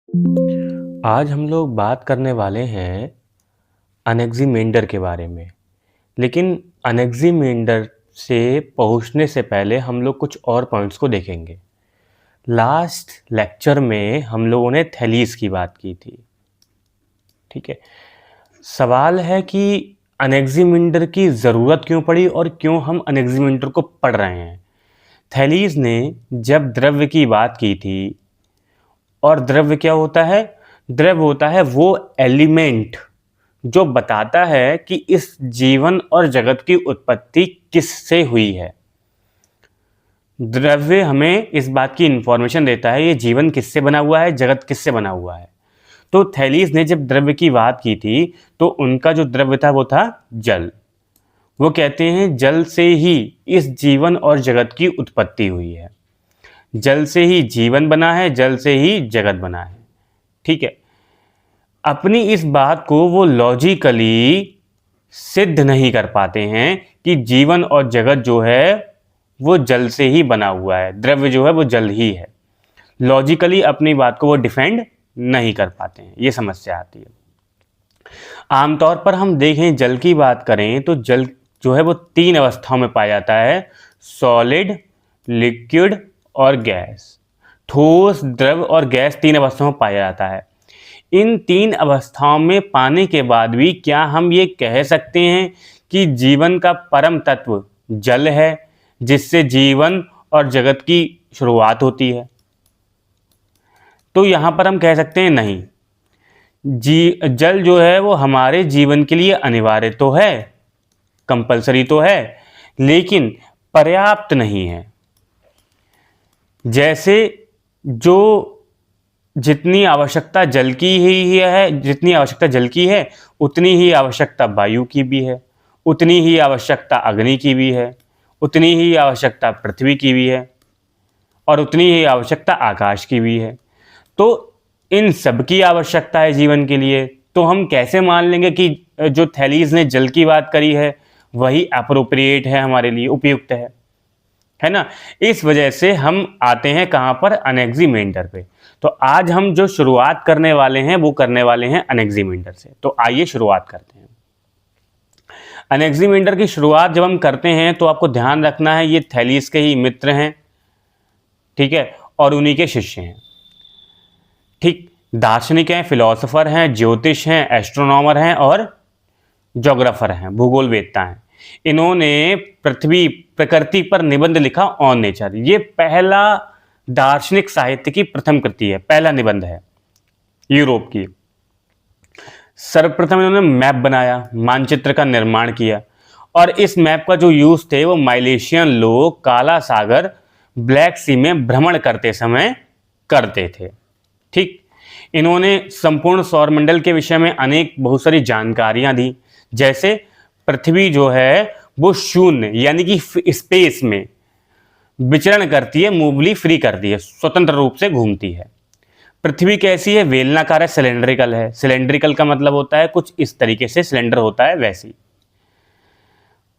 आज हम लोग बात करने वाले हैं अनैक्सिमेंडर के बारे में। लेकिन अनैक्सिमेंडर से पहुंचने से पहले हम लोग कुछ और पॉइंट्स को देखेंगे। लास्ट लेक्चर में हम लोगों ने थैलीस की बात की थी, ठीक है। सवाल है कि अनैक्सिमेंडर की ज़रूरत क्यों पड़ी और क्यों हम अनैक्सिमेंडर को पढ़ रहे हैं। थैलीस ने जब द्रव्य की बात की थी, और द्रव्य क्या होता है? द्रव्य होता है वो एलिमेंट जो बताता है कि इस जीवन और जगत की उत्पत्ति किससे हुई है। द्रव्य हमें इस बात की इंफॉर्मेशन देता है ये जीवन किससे बना हुआ है, जगत किससे बना हुआ है। तो थैलीस ने जब द्रव्य की बात की थी तो उनका जो द्रव्य था वो था जल। वो कहते हैं जल से ही इस जीवन और जगत की उत्पत्ति हुई है, जल से ही जीवन बना है, जल से ही जगत बना है, ठीक है। अपनी इस बात को वो लॉजिकली सिद्ध नहीं कर पाते हैं कि जीवन और जगत जो है वो जल से ही बना हुआ है, द्रव्य जो है वो जल ही है। लॉजिकली अपनी बात को वो डिफेंड नहीं कर पाते हैं, ये समस्या आती है। आमतौर पर हम देखें, जल की बात करें तो जल जो है वो 3 अवस्थाओं में पाया जाता है, सॉलिड, लिक्विड और गैस। ठोस, द्रव और गैस 3 अवस्थाओं में पाया जाता है। इन 3 अवस्थाओं में पाने के बाद भी क्या हम ये कह सकते हैं कि जीवन का परम तत्व जल है जिससे जीवन और जगत की शुरुआत होती है? तो यहाँ पर हम कह सकते हैं नहीं। जल जो है वो हमारे जीवन के लिए अनिवार्य तो है, कंपलसरी तो है, लेकिन पर्याप्त नहीं है। जैसे जो जितनी आवश्यकता जल की ही है, जितनी आवश्यकता जल की है उतनी ही आवश्यकता वायु की भी है, उतनी ही आवश्यकता अग्नि की भी है, उतनी ही आवश्यकता पृथ्वी की भी है और उतनी ही आवश्यकता आकाश की भी है। तो इन सब की आवश्यकता है जीवन के लिए। तो हम कैसे मान लेंगे कि जो थैलीस ने जल की बात करी है वही अप्रोप्रिएट है, हमारे लिए उपयुक्त है ना। इस वजह से हम आते हैं कहाँ पर? अनैक्सिमेंडर पे। तो आज हम जो शुरुआत करने वाले हैं वो करने वाले हैं अनैक्सिमेंडर से। तो आइए शुरुआत करते हैं। अनैक्सिमेंडर की शुरुआत जब हम करते हैं तो आपको ध्यान रखना है ये थैलीस के ही मित्र हैं, ठीक है, और उन्हीं के शिष्य हैं, ठीक। दार्शनिक हैं, फिलोसोफर हैं, ज्योतिष हैं, एस्ट्रोनॉमर हैं और ज्योग्राफर हैं, भूगोल वेत्ता हैं। इन्होंने पृथ्वी प्रकृति पर निबंध लिखा ऑन नेचर। ये पहला दार्शनिक साहित्य की प्रथम कृति है, पहला निबंध है यूरोप की। सर्वप्रथम इन्होंने मैप बनाया, मानचित्र का निर्माण किया, और इस मैप का जो यूज थे वो माइलेशियन लोग काला सागर, ब्लैक सी में भ्रमण करते समय करते थे, ठीक। इन्होंने संपूर्ण सौरमंडल के विषय में अनेक बहुत सारी जानकारियां दी। जैसे पृथ्वी जो है वो शून्य यानी कि स्पेस में विचरण करती है, मूवली फ्री करती है, स्वतंत्र रूप से घूमती है। पृथ्वी कैसी है? बेलनाकार है, सिलेंड्रिकल है। सिलेंड्रिकल का मतलब होता है कुछ इस तरीके से सिलेंडर होता है, वैसी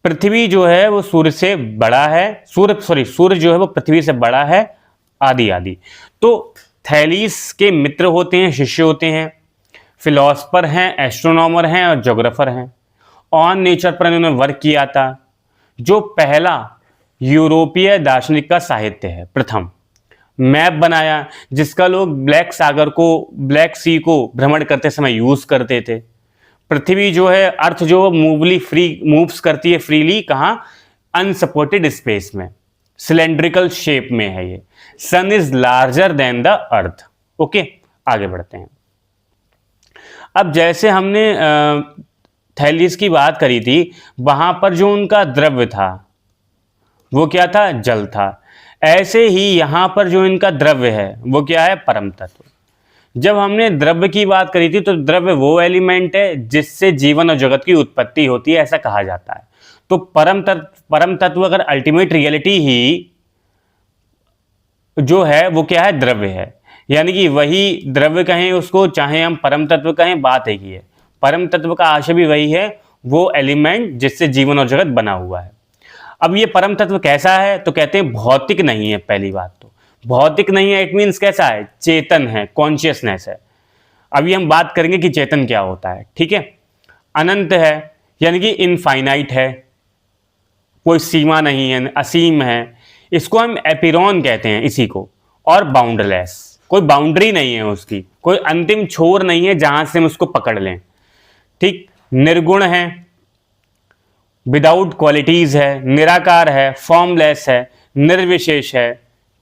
पृथ्वी जो है वो सूर्य से बड़ा है, सूर्य जो है वो पृथ्वी से बड़ा है, आदि आदि। तो थैलीस के मित्र होते हैं, शिष्य होते हैं, फिलोसफर हैं, एस्ट्रोनॉमर हैं और ज्योग्राफर हैं। ऑन नेचर पर इन्होंने वर्क किया था, जो पहला यूरोपीय दार्शनिक का साहित्य है। प्रथम मैप बनाया जिसका लोग ब्लैक सागर को, ब्लैक सी को भ्रमण करते समय यूज करते थे। पृथ्वी जो है, अर्थ जो मूवली फ्री मूव्स करती है फ्रीली, कहाँ? अनसपोर्टेड स्पेस में, सिलेंड्रिकल शेप में है ये। Sun is larger than the earth. Okay, आगे बढ़ते हैं। अब जैसे हमने थैलीस की बात करी थी, वहां पर जो उनका द्रव्य था वो क्या था? जल था। ऐसे ही यहां पर जो इनका द्रव्य है वो क्या है? परम तत्व। जब हमने द्रव्य की बात करी थी तो द्रव्य वो एलिमेंट है जिससे जीवन और जगत की उत्पत्ति होती है, ऐसा कहा जाता है। तो परम तत्व अगर अल्टीमेट रियलिटी ही जो है वो क्या है? द्रव्य है। यानी कि वही द्रव्य कहें उसको, चाहे हम परम तत्व कहें, बात एक ही है। परम तत्व का आशय भी वही है, वो एलिमेंट जिससे जीवन और जगत बना हुआ है। अब ये परम तत्व कैसा है? तो कहते हैं भौतिक नहीं है। पहली बात तो भौतिक नहीं है, इट मीन्स कैसा है, चेतन है, कॉन्शियसनेस है। अभी हम बात करेंगे कि चेतन क्या होता है, ठीक है। अनंत है यानी कि इनफाइनाइट है, कोई सीमा नहीं है, असीम है, इसको हम एपिरॉन कहते हैं इसी को। और बाउंडलेस, कोई बाउंड्री नहीं है उसकी, कोई अंतिम छोर नहीं है जहां से हम उसको पकड़ लें, ठीक। निर्गुण है, विदाउट क्वालिटीज है, निराकार है, फॉर्मलेस है, निर्विशेष है,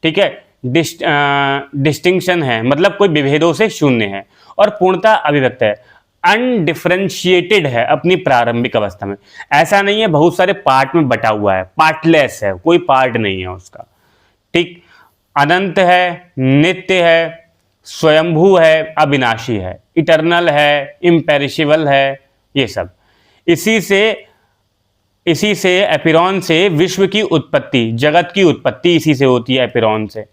ठीक है, डिस्टिंक्शन है, मतलब कोई विभेदों से शून्य है, और पूर्णता अभिव्यक्त है, अनडिफरेंशिएटेड है अपनी प्रारंभिक अवस्था में। ऐसा नहीं है बहुत सारे पार्ट में बटा हुआ है, पार्टलेस है, कोई पार्ट नहीं है उसका, ठीक। अनंत है, नित्य है, स्वयंभू है, अविनाशी है, इटर्नल है, इम्पेरिशेबल है, ये सब। इसी से एपिरॉन से विश्व की उत्पत्ति, जगत की उत्पत्ति इसी से होती है, एपिरॉन से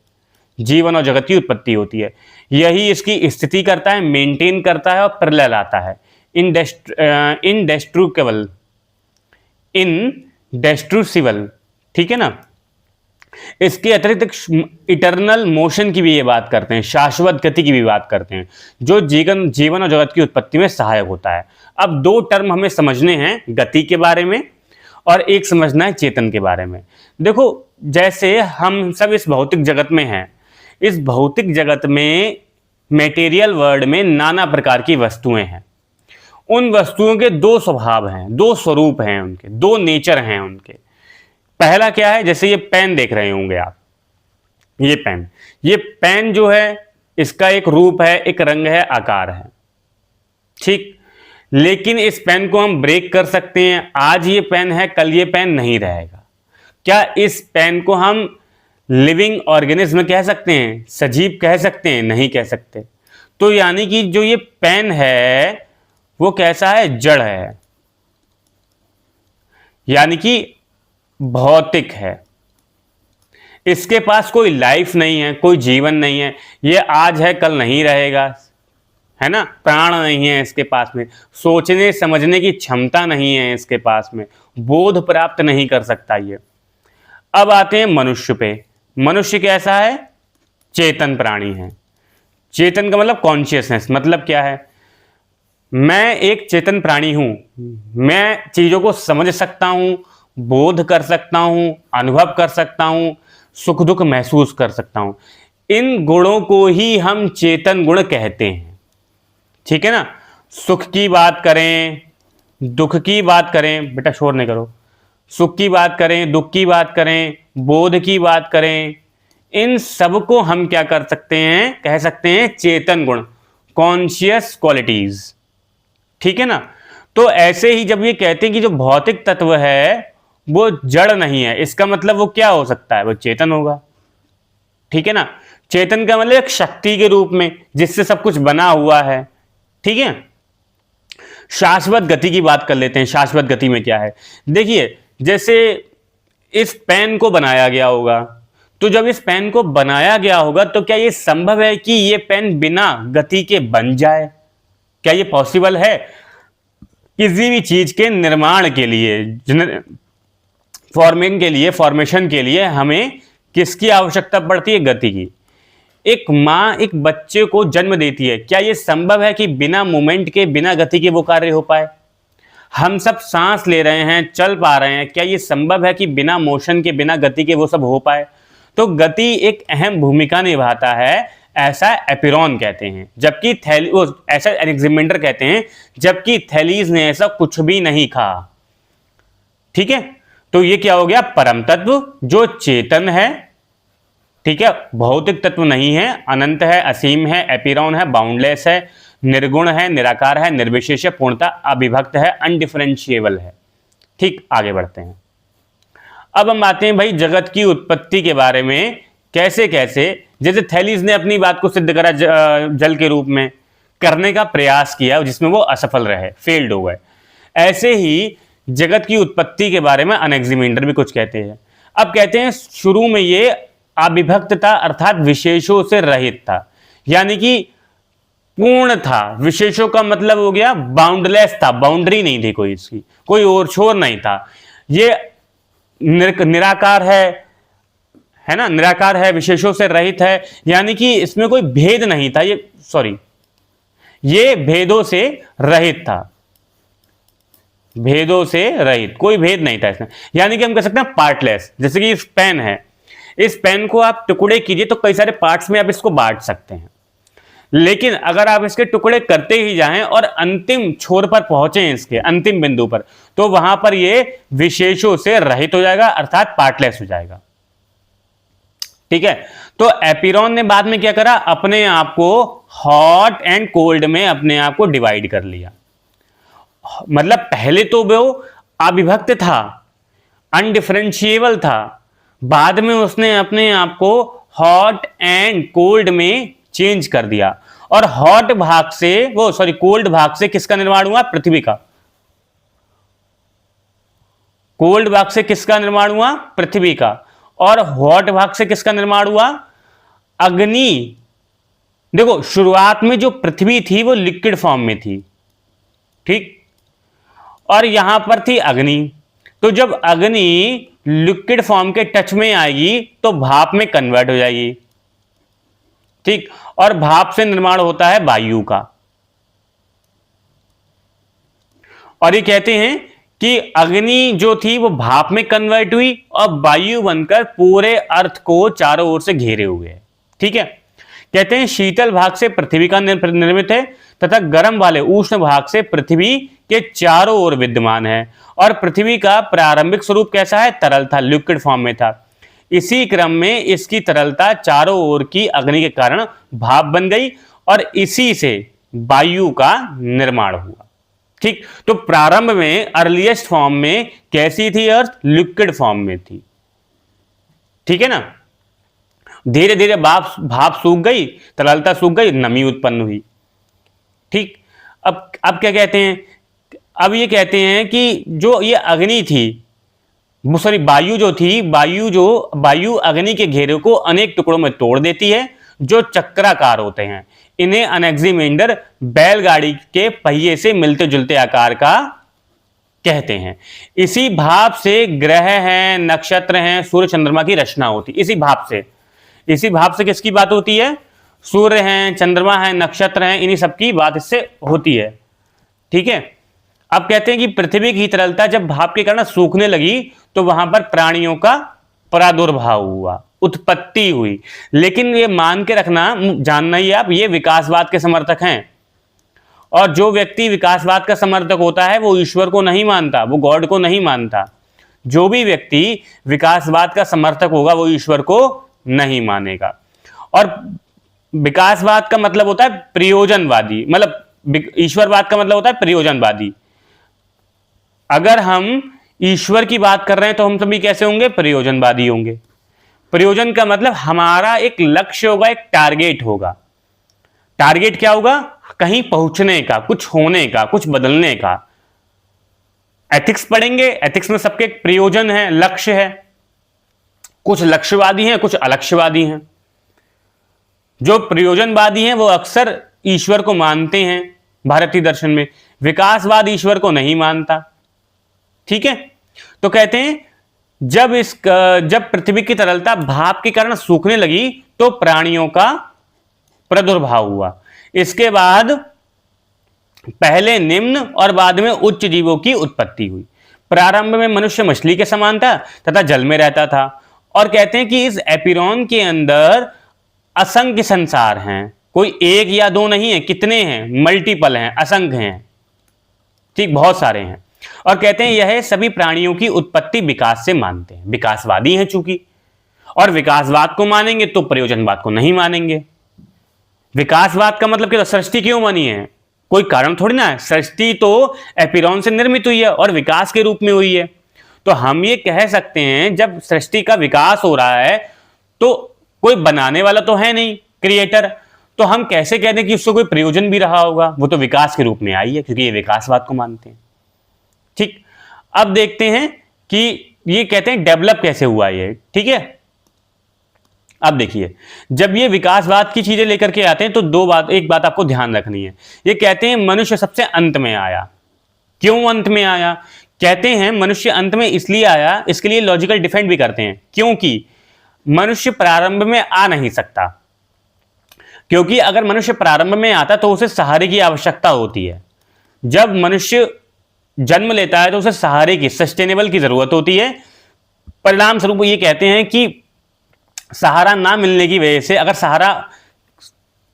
जीवन और जगत की उत्पत्ति होती है। यही इसकी स्थिति करता है, मेंटेन करता है और प्रलय लाता है। इनडेस्ट्रूसिबल, ठीक है ना। इसके अतिरिक्त इटर्नल मोशन की भी ये बात करते हैं, शाश्वत गति की भी बात करते हैं, जो जीवन और जगत की उत्पत्ति में सहायक होता है। अब दो टर्म हमें समझने हैं, गति के बारे में और एक समझना है चेतन के बारे में। देखो, जैसे हम सब इस भौतिक जगत में हैं, इस भौतिक जगत में मेटेरियल वर्ल्ड में नाना प्रकार की वस्तुएं हैं। उन वस्तुओं के दो स्वभाव हैं, दो स्वरूप हैं, उनके दो नेचर हैं उनके। पहला क्या है, जैसे ये पेन देख रहे होंगे आप, ये पेन जो है, इसका एक रूप है, एक रंग है, आकार है, ठीक। लेकिन इस पेन को हम ब्रेक कर सकते हैं, आज ये पेन है, कल ये पेन नहीं रहेगा। क्या इस पेन को हम लिविंग ऑर्गेनिज्म कह सकते हैं, सजीव कह सकते हैं? नहीं कह सकते। तो यानी कि जो ये पेन है वो कैसा है, जड़ है, यानी कि भौतिक है, इसके पास कोई लाइफ नहीं है, कोई जीवन नहीं है, ये आज है कल नहीं रहेगा, है ना। प्राण नहीं है इसके पास में, सोचने समझने की क्षमता नहीं है इसके पास में, बोध प्राप्त नहीं कर सकता ये। अब आते हैं मनुष्य पे। मनुष्य कैसा है, चेतन प्राणी है। चेतन का मतलब कॉन्शियसनेस, मतलब क्या है, मैं एक चेतन प्राणी हूं, मैं चीजों को समझ सकता हूं, बोध कर सकता हूं, अनुभव कर सकता हूं, सुख दुख महसूस कर सकता हूं। इन गुणों को ही हम चेतन गुण कहते हैं, ठीक है ना। सुख की बात करें, दुख की बात करें, बेटा शोर नहीं करो, सुख की बात करें, दुख की बात करें, बोध की बात करें, इन सब को हम क्या कर सकते हैं, कह सकते हैं चेतन गुण, कॉन्शियस क्वालिटीज, ठीक है ना। तो ऐसे ही जब ये कहते हैं कि जो भौतिक तत्व है वो जड़ नहीं है, इसका मतलब वो क्या हो सकता है, वो चेतन होगा, ठीक है ना। चेतन का मतलब एक शक्ति के रूप में जिससे सब कुछ बना हुआ है, ठीक है। शाश्वत गति की बात कर लेते हैं। शाश्वत गति में क्या है, देखिए, जैसे इस पेन को बनाया गया होगा, तो जब इस पेन को बनाया गया होगा तो क्या यह संभव है कि यह पेन बिना गति के बन जाए? क्या यह पॉसिबल है? किसी भी चीज के निर्माण के लिए, फॉर्मेशन के लिए हमें किसकी आवश्यकता पड़ती है? गति की। एक मां एक बच्चे को जन्म देती है, क्या यह संभव है कि बिना मूवमेंट के, बिना गति के वो कार्य हो पाए? हम सब सांस ले रहे हैं, चल पा रहे हैं, क्या यह संभव है कि बिना मोशन के, बिना गति के वो सब हो पाए? तो गति एक अहम भूमिका निभाता है, ऐसा एपिरॉन कहते हैं, जबकि ऐसा एनेक्सिमेंडर कहते हैं, जबकि थैलीज ने ऐसा कुछ भी नहीं कहा, ठीक है। तो ये क्या हो गया, परम तत्व जो चेतन है, ठीक है, भौतिक तत्व नहीं है, अनंत है, असीम है, एपिरॉन है, बाउंडलेस है, निर्गुण है, निराकार है, निर्विशेष है, पूर्णता अविभक्त है, अनडिफरेंशिएबल है, ठीक। आगे बढ़ते हैं। अब हम आते हैं भाई जगत की उत्पत्ति के बारे में, कैसे कैसे, जैसे थैलीज ने अपनी बात को सिद्ध करा जल के रूप में, करने का प्रयास किया जिसमें वो असफल रहे, फेल्ड हो गए। ऐसे ही जगत की उत्पत्ति के बारे में अनेक्सिमेंडर भी कुछ कहते हैं। अब कहते हैं शुरू में ये अविभक्त था, अर्थात विशेषों से रहित था, यानी कि पूर्ण था। विशेषों का मतलब हो गया बाउंडलेस था, बाउंड्री नहीं थी कोई इसकी, कोई ओर छोर नहीं था। ये निराकार है ना, निराकार है, विशेषों से रहित है, यानी कि इसमें कोई भेद नहीं था, ये भेदों से रहित था, भेदों से रहित, कोई भेद नहीं था इसमें, यानी कि हम कह सकते हैं पार्टलेस। जैसे कि इस पेन है, इस पेन को आप टुकड़े कीजिए तो कई सारे पार्ट्स में आप इसको बांट सकते हैं, लेकिन अगर आप इसके टुकड़े करते ही जाएं और अंतिम छोर पर पहुंचे, इसके अंतिम बिंदु पर, तो वहां पर ये विशेषों से रहित हो जाएगा, अर्थात पार्टलेस हो जाएगा। ठीक है, तो एपिरॉन ने बाद में क्या करा, अपने आप को हॉट एंड कोल्ड में अपने आप को डिवाइड कर लिया। मतलब पहले तो वो अविभक्त था, अनडिफरेंशिएबल था, बाद में उसने अपने आप को हॉट एंड कोल्ड में चेंज कर दिया, और हॉट भाग से कोल्ड भाग से किसका निर्माण हुआ, पृथ्वी का। कोल्ड भाग से किसका निर्माण हुआ, पृथ्वी का, और हॉट भाग से किसका निर्माण हुआ, अग्नि। देखो शुरुआत में जो पृथ्वी थी वो लिक्विड फॉर्म में थी, ठीक, और यहां पर थी अग्नि। तो जब अग्नि लिक्विड फॉर्म के टच में आएगी तो भाप में कन्वर्ट हो जाएगी, ठीक, और भाप से निर्माण होता है वायु का। और ये कहते हैं कि अग्नि जो थी वो भाप में कन्वर्ट हुई और वायु बनकर पूरे अर्थ को चारों ओर से घेरे हुए है। ठीक है, कहते हैं शीतल भाग से पृथ्वी का निर्मित है तथा गर्म वाले उष्ण भाग से पृथ्वी के चारों ओर विद्यमान है, और पृथ्वी का प्रारंभिक स्वरूप कैसा है, तरल था, लिक्विड फॉर्म में था। इसी क्रम में इसकी तरलता चारों ओर की अग्नि के कारण भाप बन गई और इसी से वायु का निर्माण हुआ। ठीक, तो प्रारंभ में अर्लीस्ट फॉर्म में कैसी थी अर्थ, लिक्विड फॉर्म में थी। ठीक है ना, धीरे धीरे भाप सूख गई, तरलता सूख गई, नमी उत्पन्न हुई। ठीक, अब क्या कहते हैं, अब ये कहते हैं कि जो ये अग्नि थी, वायु जो थी, वायु अग्नि के घेरे को अनेक टुकड़ों में तोड़ देती है जो चक्राकार होते हैं। इन्हें अनेक्सिमेंडर बैलगाड़ी के पहिए से मिलते जुलते आकार का कहते हैं। इसी भाप से ग्रह हैं, नक्षत्र हैं, सूर्य चंद्रमा की रचना होती है। इसी भाप से किसकी बात होती है, सूर्य हैं, चंद्रमा है, नक्षत्र हैं, इन्हीं सबकी बात इससे होती है। ठीक है, अब कहते हैं कि पृथ्वी की तरलता जब भाप के कारण सूखने लगी तो वहां पर प्राणियों का प्रादुर्भाव हुआ, उत्पत्ति हुई। लेकिन ये मान के रखना, जानना ही आप, ये विकासवाद के समर्थक हैं, और जो व्यक्ति विकासवाद का समर्थक होता है वो ईश्वर को नहीं मानता, वो गॉड को नहीं मानता। जो भी व्यक्ति विकासवाद का समर्थक होगा वो ईश्वर को नहीं मानेगा। और विकासवाद का मतलब होता है प्रयोजनवादी, मतलब ईश्वरवाद का मतलब होता है प्रयोजनवादी। अगर हम ईश्वर की बात कर रहे हैं तो हम सभी कैसे होंगे, प्रयोजनवादी होंगे। प्रयोजन का मतलब हमारा एक लक्ष्य होगा, एक टारगेट होगा। टारगेट क्या होगा, कहीं पहुंचने का, कुछ होने का, कुछ बदलने का। एथिक्स पढ़ेंगे, एथिक्स में सबके प्रयोजन है, लक्ष्य है। कुछ लक्ष्यवादी हैं, कुछ अलक्ष्यवादी हैं। जो प्रयोजनवादी हैं वो अक्सर ईश्वर को मानते हैं भारतीय दर्शन में, विकासवाद ईश्वर को नहीं मानता। ठीक है, तो कहते हैं जब पृथ्वी की तरलता भाप के कारण सूखने लगी तो प्राणियों का प्रादुर्भाव हुआ। इसके बाद पहले निम्न और बाद में उच्च जीवों की उत्पत्ति हुई। प्रारंभ में मनुष्य मछली के समान था तथा जल में रहता था, और कहते हैं कि इस एपिरॉन के अंदर असंख्य संसार हैं, कोई एक या दो नहीं है, कितने हैं, मल्टीपल हैं, असंख्य हैं। ठीक, बहुत सारे हैं। और कहते हैं यह सभी प्राणियों की उत्पत्ति विकास से मानते हैं, विकासवादी हैं चूंकि, और विकासवाद को मानेंगे तो प्रयोजनवाद को नहीं मानेंगे। विकासवाद का मतलब कि सृष्टि क्यों बनी है, कोई कारण थोड़ी ना है, सृष्टि तो एपिरॉन से निर्मित हुई है और विकास के रूप में हुई है। तो हम ये कह सकते हैं जब सृष्टि का विकास हो रहा है तो कोई बनाने वाला तो है नहीं, क्रिएटर, तो हम कैसे कह दें कि उसको कोई प्रयोजन भी रहा होगा, वो तो विकास के रूप में आई है, क्योंकि ये विकासवाद को मानते हैं। ठीक, अब देखते हैं कि ये कहते हैं डेवलप कैसे हुआ ये। ठीक है, अब देखिए, जब ये विकासवाद की चीजें लेकर के आते हैं तो एक बात आपको ध्यान रखनी है। ये कहते हैं मनुष्य सबसे अंत में आया। क्यों अंत में आया, कहते हैं मनुष्य अंत में इसलिए आया, इसके लिए लॉजिकल डिफेंड भी करते हैं, क्योंकि मनुष्य प्रारंभ में आ नहीं सकता, क्योंकि अगर मनुष्य प्रारंभ में आता तो उसे सहारे की आवश्यकता होती है। जब मनुष्य जन्म लेता है तो उसे सहारे की, सस्टेनेबल की जरूरत होती है। परिणाम स्वरूप ये कहते हैं कि सहारा ना मिलने की वजह से, अगर सहारा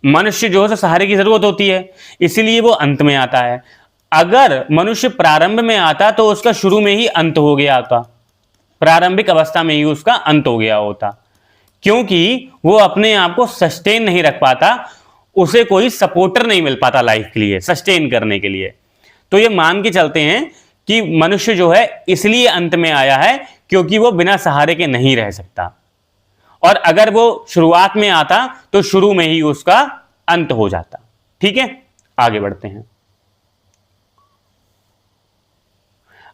मनुष्य जो है सहारे की जरूरत होती है, इसीलिए वो अंत में आता है। अगर मनुष्य प्रारंभ में आता तो उसका शुरू में ही अंत हो गया होता, प्रारंभिक अवस्था में ही उसका अंत हो गया होता, क्योंकि वो अपने आप को सस्टेन नहीं रख पाता, उसे कोई सपोर्टर नहीं मिल पाता लाइफ के लिए, सस्टेन करने के लिए। तो ये मान के चलते हैं कि मनुष्य जो है इसलिए अंत में आया है क्योंकि वो बिना सहारे के नहीं रह सकता, और अगर वो शुरुआत में आता तो शुरू में ही उसका अंत हो जाता। ठीक है, आगे बढ़ते हैं।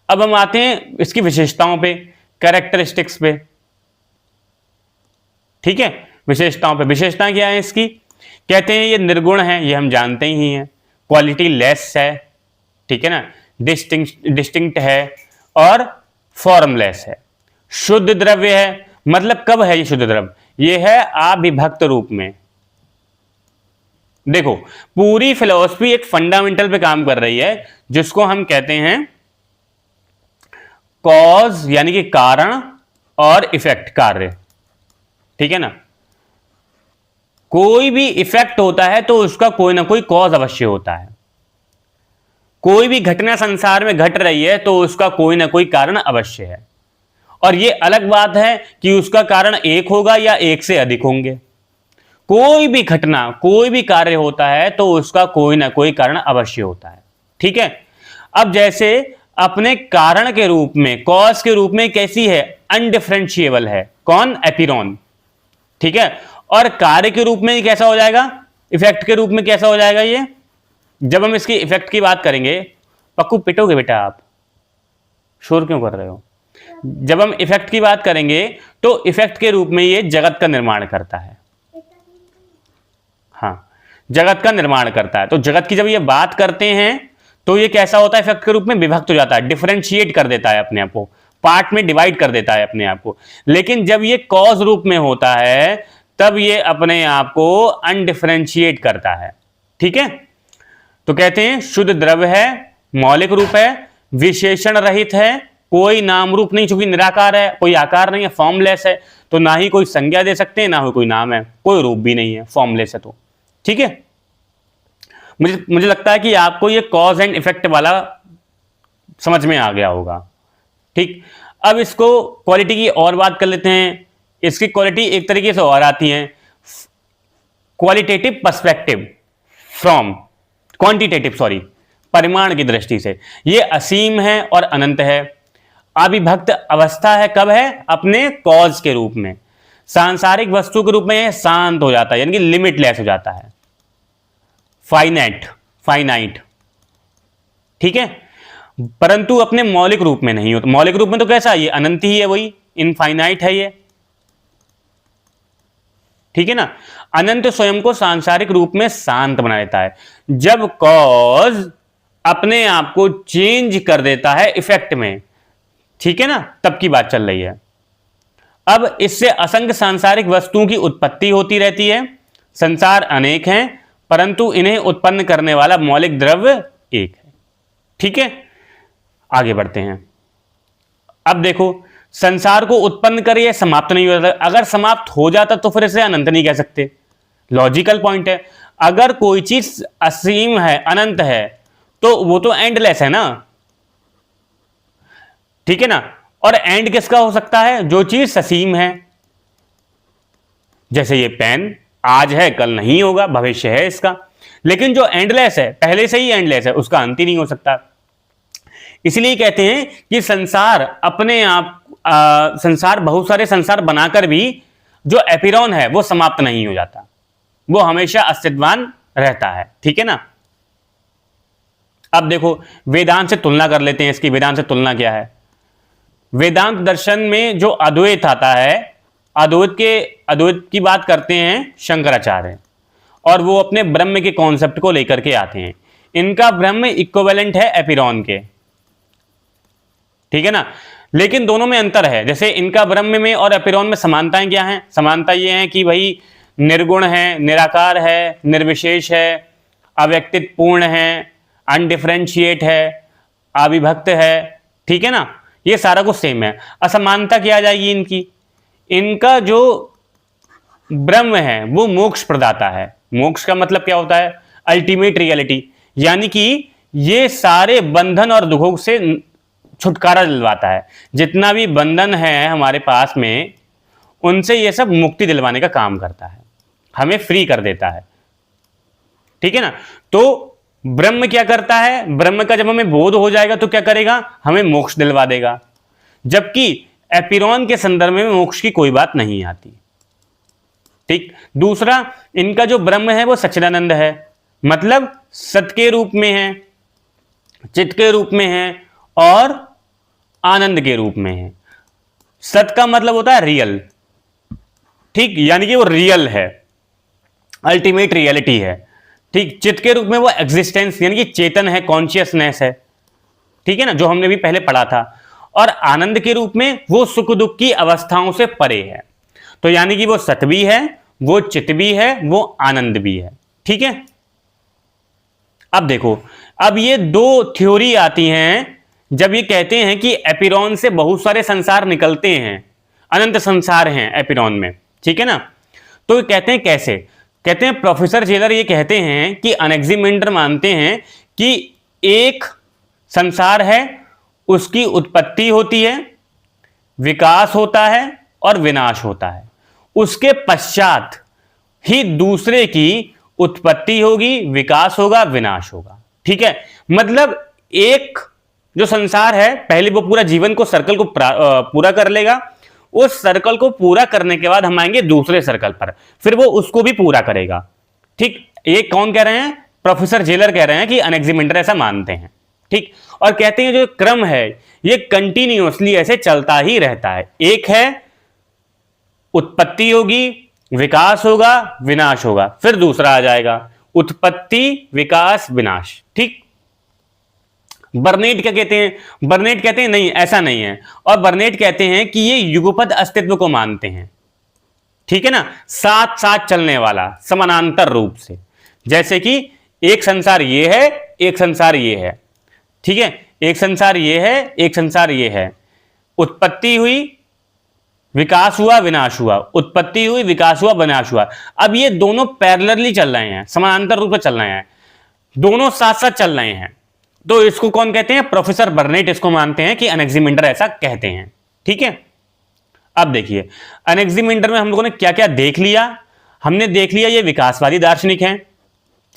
अब हम आते हैं इसकी विशेषताओं पे, कैरेक्टरिस्टिक्स पे। ठीक है, विशेषताओं पे। विशेषता क्या है इसकी? कहते हैं ये निर्गुण है, ये हम जानते ही हैं। क्वालिटी लेस है, ठीक है ना, डिस्टिंक्ट है, और फॉर्मलेस है। शुद्ध द्रव्य है, मतलब कब है ये शुद्ध द्रव्य? ये है अविभक्त रूप में। देखो, पूरी फिलॉसफी एक फंडामेंटल पे काम कर रही है जिसको हम कहते हैं कॉज, यानी कि कारण, और इफेक्ट, कार्य। ठीक है ना, कोई भी इफेक्ट होता है तो उसका कोई ना कोई कॉज अवश्य होता है। कोई भी घटना संसार में घट रही है तो उसका कोई ना कोई कारण अवश्य है, और यह अलग बात है कि उसका कारण एक होगा या एक से अधिक होंगे। कोई भी घटना, कोई भी कार्य होता है तो उसका कोई ना कोई कारण अवश्य होता है। ठीक है, अब जैसे अपने कारण के रूप में, कॉज के रूप में कैसी है? अनडिफरेंशिएबल है। कौन? एपिरॉन। ठीक है, और कार्य के रूप में कैसा हो जाएगा? इफेक्ट के रूप में कैसा हो जाएगा ये? जब हम इसकी इफेक्ट की बात करेंगे, पक्कू पिटोगे बेटा आप, शोर क्यों कर रहे हो? जब हम इफेक्ट की बात करेंगे तो इफेक्ट के रूप में ये जगत का निर्माण करता है। हाँ, जगत का निर्माण करता है। तो जगत की जब ये बात करते हैं तो ये कैसा होता है? इफेक्ट के रूप में विभक्त हो जाता है, डिफरेंशिएट कर देता है अपने आप को, पार्ट में डिवाइड कर देता है अपने आप को। लेकिन जब ये कॉज रूप में होता है तब ये अपने आप को अनडिफरेंशिएट करता है। ठीक है, तो कहते हैं शुद्ध द्रव्य है, मौलिक रूप है, विशेषण रहित है, कोई नाम रूप नहीं, चूंकि निराकार है, कोई आकार नहीं है, फॉर्मलेस है, तो ना ही कोई संज्ञा दे सकते हैं, ना ही कोई नाम है, कोई रूप भी नहीं है, फॉर्मलेस है। तो ठीक है, मुझे लगता है कि आपको ये कॉज एंड इफेक्ट वाला समझ में आ गया होगा। ठीक, अब इसको क्वालिटी की और बात कर लेते हैं। इसकी क्वालिटी एक तरीके से और आती है, qualitative perspective from quantitative, sorry, परिमाण की दृष्टि से। ये असीम है और अनंत है। अविभक्त अवस्था है, कब है? अपने कॉज के रूप में। सांसारिक वस्तु के रूप में यह शांत हो जाता है, यानी कि लिमिटलेस हो जाता है, फाइनाइट। ठीक है, परंतु अपने मौलिक रूप में नहीं होता। मौलिक रूप में तो कैसा है? ये अनंत ही है, वही इनफाइनाइट है ये। ठीक है ना, अनंत स्वयं को सांसारिक रूप में शांत बना देता है। जब कॉज अपने आप को चेंज कर देता है इफेक्ट में, ठीक है ना, तब की बात चल रही है। अब इससे असंख्य सांसारिक वस्तुओं की उत्पत्ति होती रहती है। संसार अनेक हैं, परंतु इन्हें उत्पन्न करने वाला मौलिक द्रव्य एक है। ठीक है, आगे बढ़ते हैं। अब देखो, संसार को उत्पन्न कर यह समाप्त नहीं होता। अगर समाप्त हो जाता तो फिर इसे अनंत नहीं कह सकते। लॉजिकल पॉइंट है। अगर कोई चीज असीम है, अनंत है, तो वो तो एंडलेस है ना। ठीक है ना, और एंड किसका हो सकता है? जो चीज ससीम है। जैसे ये पेन आज है, कल नहीं होगा, भविष्य है इसका। लेकिन जो एंडलेस है, पहले से ही एंडलेस है, उसका अंत ही नहीं हो सकता। इसलिए कहते हैं कि संसार अपने आप, संसार, बहुत सारे संसार बनाकर भी जो एपिरॉन है वो समाप्त नहीं हो जाता, वो हमेशा अस्तित्वान रहता है। ठीक है ना, अब देखो वेदांत से तुलना कर लेते हैं इसकी। वेदांत से तुलना क्या है? वेदांत दर्शन में जो अद्वैत आता है, अद्वैत की बात करते हैं शंकराचार्य, और वो अपने ब्रह्म के कॉन्सेप्ट को लेकर के आते हैं। इनका ब्रह्म इक्विवेलेंट है एपिरॉन के। ठीक है ना, लेकिन दोनों में अंतर है। जैसे इनका ब्रह्म में और एपिरॉन में समानताएं क्या हैं? समानता ये है कि भाई निर्गुण है, निराकार है, निर्विशेष है, अव्यक्तित पूर्ण है, अनडिफरेंशिएट है, अविभक्त है, ठीक है ना, ये सारा कुछ सेम है। असमानता क्या आ जाएगी इनकी? इनका जो ब्रह्म है वो मोक्ष प्रदाता है। मोक्ष का मतलब क्या होता है? अल्टीमेट रियलिटी, यानी कि ये सारे बंधन और दुखों से छुटकारा दिलवाता है। जितना भी बंधन है हमारे पास में, उनसे ये सब मुक्ति दिलवाने का काम करता है, हमें फ्री कर देता है, ठीक है ना। तो ब्रह्म क्या करता है? ब्रह्म का जब हमें बोध हो जाएगा तो क्या करेगा? हमें मोक्ष दिलवा देगा। जबकि एपिरॉन के संदर्भ में मोक्ष की कोई बात नहीं आती, ठीक। दूसरा, इनका जो ब्रह्म है वो सच्चिदानंद है, मतलब सत के रूप में है, चित्त के रूप में है और आनंद के रूप में है। सत का मतलब होता है रियल, ठीक, यानी कि वो रियल है, अल्टीमेट रियलिटी है, ठीक। चित्त के रूप में वो एग्जिस्टेंस यानी कि चेतन है, कॉन्शियसनेस है, ठीक है ना, जो हमने भी पहले पढ़ा था। और आनंद के रूप में वो सुख दुख की अवस्थाओं से परे है। तो यानी कि वो सत भी है, वो चित्त भी है, वो आनंद भी है, ठीक है। अब देखो, अब ये दो थ्योरी आती हैं जब ये कहते हैं कि एपिरॉन से बहुत सारे संसार निकलते हैं, अनंत संसार हैं एपिरॉन में, ठीक है ना। तो ये कहते हैं कैसे? कहते हैं प्रोफेसर जेलर ये कहते हैं कि अनेक्सिमेंडर मानते हैं कि एक संसार है, उसकी उत्पत्ति होती है, विकास होता है और विनाश होता है, उसके पश्चात ही दूसरे की उत्पत्ति होगी, विकास होगा, विनाश होगा, ठीक है। मतलब एक जो संसार है पहले वो पूरा जीवन को सर्कल को पूरा कर लेगा, उस सर्कल को पूरा करने के बाद हम आएंगे दूसरे सर्कल पर, फिर वो उसको भी पूरा करेगा, ठीक। ये कौन कह रहे हैं? प्रोफेसर जेलर कह रहे हैं कि अनेक्सिमेंडर ऐसा मानते हैं, ठीक। और कहते हैं जो क्रम है ये कंटिन्यूअसली ऐसे चलता ही रहता है। एक है उत्पत्ति होगी, विकास होगा, विनाश होगा, फिर दूसरा आ जाएगा, उत्पत्ति, विकास, विनाश, ठीक। बर्नेट क्या कहते हैं? बर्नेट कहते हैं नहीं, ऐसा नहीं है। और बर्नेट कहते हैं कि ये युगपद अस्तित्व को मानते हैं, ठीक है ना, साथ साथ चलने वाला, समानांतर रूप से। जैसे कि एक संसार ये है, एक संसार ये है, ठीक है, एक संसार ये है, एक संसार ये है, उत्पत्ति हुई, विकास हुआ, विनाश हुआ, उत्पत्ति हुई, विकास हुआ, विनाश हुआ। अब ये दोनों पैरेलली चल रहे हैं, समानांतर रूप से चल रहे हैं, दोनों साथ साथ चल रहे हैं। तो इसको कौन कहते हैं? प्रोफेसर बर्नेट इसको मानते हैं कि अनेक्सिमेंडर ऐसा कहते हैं, ठीक है। अब देखिए अनेक्सिमेंडर में हम लोगों ने क्या क्या देख लिया। हमने देख लिया ये विकासवादी दार्शनिक हैं,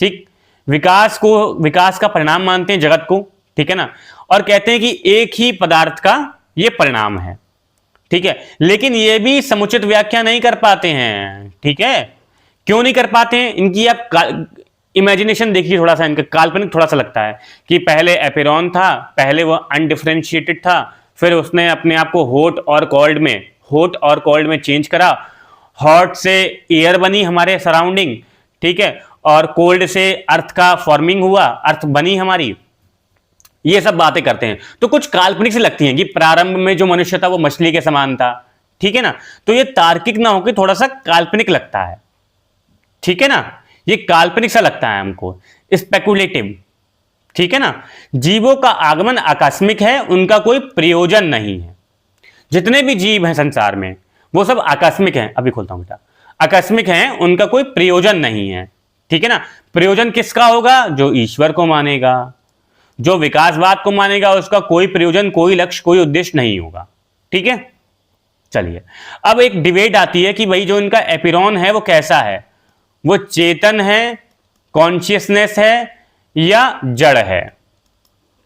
ठीक, विकास का परिणाम मानते हैं जगत को, ठीक है ना, और कहते हैं कि एक ही पदार्थ का ये परिणाम है, ठीक है। लेकिन ये भी समुचित व्याख्या नहीं कर पाते हैं, ठीक है। क्यों नहीं कर पाते हैं? इनकी आप इमेजिनेशन देखिए, थोड़ा सा इनका काल्पनिक थोड़ा सा लगता है कि पहले एपिरॉन था, पहले वो अनडिफरेंशिएटेड था, फिर उसने अपने आप को हॉट और कोल्ड में चेंज करा, हॉट से एयर बनी हमारे सराउंडिंग, ठीक है, और कोल्ड से अर्थ का फॉर्मिंग हुआ, अर्थ बनी हमारी। ये सब बातें करते हैं तो कुछ काल्पनिक से लगती हैं कि प्रारंभ में जो मनुष्य था वो मछली के समान था, ठीक है ना। तो ये तार्किक ना होकर थोड़ा सा काल्पनिक लगता है, ठीक है ना, ये काल्पनिक सा लगता है हमको, स्पेकुलेटिव, ठीक है ना। जीवों का आगमन आकस्मिक है, उनका कोई प्रयोजन नहीं है। जितने भी जीव हैं संसार में वो सब आकस्मिक हैं, अभी खोलता हूं बेटा, आकस्मिक हैं, उनका कोई प्रयोजन नहीं है, ठीक है ना। प्रयोजन किसका होगा? जो ईश्वर को मानेगा, जो विकासवाद को मानेगा, उसका कोई प्रयोजन, कोई लक्ष्य, कोई उद्देश्य नहीं होगा, ठीक है। चलिए अब एक डिबेट आती है कि भाई जो इनका एपिरॉन है वो कैसा है, वो चेतन है, कॉन्शियसनेस है या जड़ है,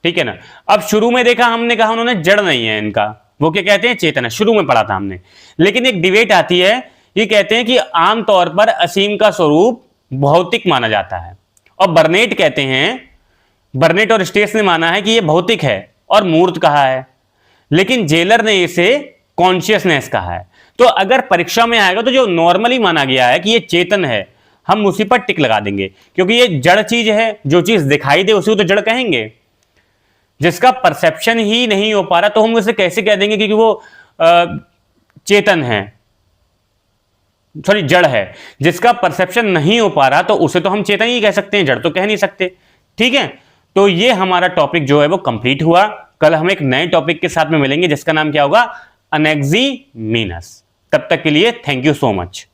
ठीक है ना। अब शुरू में देखा हमने, कहा उन्होंने जड़ नहीं है इनका, वो क्या कहते हैं? चेतन है, शुरू में पढ़ा था हमने। लेकिन एक डिबेट आती है, ये कहते हैं कि आमतौर पर असीम का स्वरूप भौतिक माना जाता है, और बर्नेट कहते हैं, बर्नेट और स्टेस ने माना है कि ये भौतिक है और मूर्त कहा है, लेकिन जेलर ने इसे कॉन्शियसनेस कहा है। तो अगर परीक्षा में आएगा तो जो नॉर्मली माना गया है कि ये चेतन है, हम उसी पर टिक लगा देंगे, क्योंकि ये जड़ चीज है, जो चीज दिखाई दे उसी को तो जड़ कहेंगे। जिसका परसेप्शन ही नहीं हो पा रहा तो हम उसे कैसे कह देंगे क्योंकि वो चेतन है, सॉरी जड़ है। जिसका परसेप्शन नहीं हो पा रहा तो उसे तो हम चेतन ही कह सकते हैं, जड़ तो कह नहीं सकते। ठीक है, तो ये हमारा टॉपिक जो है वो कंप्लीट हुआ। कल हम एक नए टॉपिक के साथ में मिलेंगे जिसका नाम क्या होगा, अनएक्सिमीनस। तब तक के लिए थैंक यू सो मच।